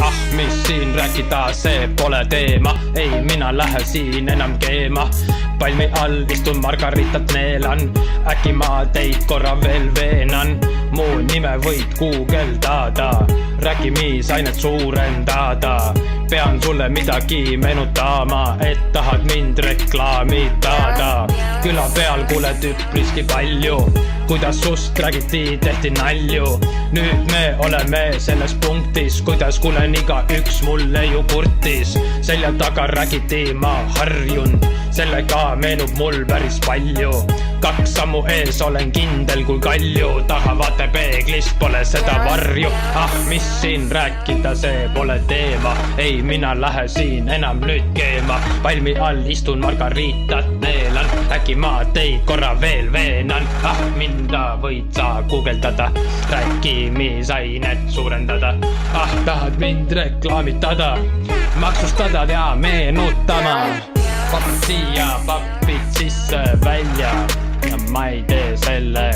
Ah, mis siin rääkida, see pole teema. Ei, mina lähe siin enam keema. Palmi all istun margaritat neelan. Äkki ma teid korra veel veenan. Mu nime võid guugeldada, rääkimisainet suurendada. Pean sulle midagi meenutama, et tahad mind reklaamitada. Küla peal kuuled üpriski palju, kuidas sust räägiti, tehti nalju. Nüüd me oleme selles punktis, kuidas kuulen iga üks mulle ju kurtis. Selja taga räägiti, ma harjun, sellega meenub mul päris palju. 2 sammu ees olen kindel kui kalju, taha vaate peeglist, pole seda varju. Ah, mis siin rääkida, see pole teema. Ei, mina lähe siin enam nüüd keema. Palmi all istun margaritat neelan, äkki ma teid korra veel veenan. Ah, minda võid sa guugeldada, rääkimisainet suurendada. Ah, tahad mind reklaamitada, maksustada ja meenutama. Papid siia, papid sisse, välja. Ja ma ei tee selle